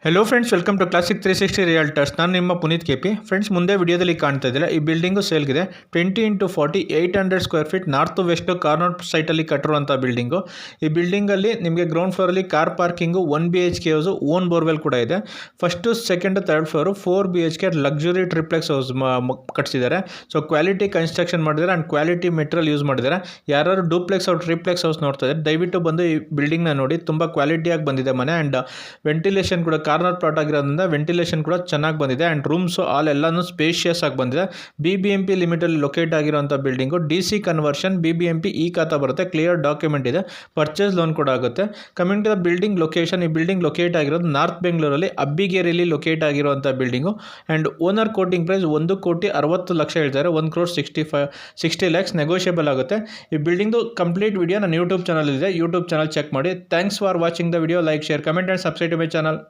Hello friends, welcome to classic 360 realtors. ನಾನು ನಿಮ್ಮ Puneeth KP. Friends, ಮುಂದೆ ವಿಡಿಯೋದಲ್ಲಿ ಕಾಣ್ತಾ ಇದ್ದಿಲ್ಲ, ಈ ಬಿಲ್ಡಿಂಗು ಸೇಲ್ಗಿದೆ. 20x40 800 square feet north west corner ಸೈಟಲ್ಲಿ ಕಟ್ಟಿರುವಂಥ ಬಿಲ್ಡಿಂಗು. ಈ ಬಿಲ್ಡಿಂಗಲ್ಲಿ ನಿಮಗೆ ಗ್ರೌಂಡ್ ಫ್ಲೋರಲ್ಲಿ car parking, 1 BHK house, own borewell ಕೂಡ ಇದೆ. First second third floor 4 BHK luxury triplex house ಕಟ್ಸಿದ್ದಾರೆ. ಸೊ ಕ್ವಾಲಿಟಿ ಕನ್ಸ್ಟ್ರಕ್ಷನ್ ಮಾಡಿದ್ದಾರೆ ಆ್ಯಂಡ್ ಕ್ವಾಲಿಟಿ ಮೆಟೀರಿಯಲ್ ಯೂಸ್ ಮಾಡಿದ್ದಾರೆ. ಯಾರು ಡೂಪ್ಲೆಕ್ಸ್ ಅವ್ರು ಟ್ರಿಪ್ಲೆಕ್ಸ್ ಹೌಸ್ ನೋಡ್ತಾ ಇದ್ದಾರೆ, ದಯವಿಟ್ಟು ಬಂದು ಈ ಬಿಲ್ಡಿಂಗ್ನ ನೋಡಿ. ತುಂಬ ಕ್ವಾಲಿಟಿಯಾಗಿ ಬಂದಿದೆ ಮನೆ. ಆ್ಯಂಡ್ ವೆಂಟಿಲೇಷನ್ ಕೂಡ ಕಾರ್ನರ್ ಪ್ಲಾಟ್ ಆಗಿರೋದ್ರಿಂದ ವೆಂಟಿಲೇಷನ್ ಕೂಡ ಚೆನ್ನಾಗಿ ಬಂದಿದೆ. ಆ್ಯಂಡ್ ರೂಮ್ಸು ಆಲ್ ಎಲ್ಲನೂ ಸ್ಪೇಷಿಯಸ್ ಆಗಿ ಬಂದಿದೆ. BBMP ಲಿಮಿಟಲ್ಲಿ ಲೊಕೇಟ್ ಆಗಿರುವಂಥ building. DC conversion BBMP e khata ಬರುತ್ತೆ. ಕ್ಲಿಯರ್ ಡಾಕ್ಯುಮೆಂಟ್ ಇದೆ. ಪರ್ಚೇಸ್ ಲೋನ್ ಕೂಡ ಆಗುತ್ತೆ. Coming to the building location, ಈ ಬಿಲ್ಡಿಂಗ್ ಲೊಕೇಟ್ ಆಗಿರೋದು ನಾರ್ತ್ ಬೆಂಗಳೂರಲ್ಲಿ ಅಬ್ಬಿಗೇರಿಯಲ್ಲಿ ಲೊಕೇಟ್ ಆಗಿರುವಂಥ building. And owner quoting price 1,60,00,000 ಹೇಳ್ತಾರೆ. 1,60 lakhs ನೆಗೋಷಿಯಬಲ್ ಆಗುತ್ತೆ. ಈ ಬಿಲ್ಡಿಂಗ್ದು ಕಂಪ್ಲೀಟ್ ವಿಡಿಯೋ ನನ್ನ ಯೂಟ್ಯೂಬ್ ಚಾನಲ್ ಇದೆ. ಯೂಟ್ಯೂಬ್ ಚಾನಲ್ ಚೆಕ್ ಮಾಡಿ. Thanks for watching the video. Like, share, comment and subscribe to my channel.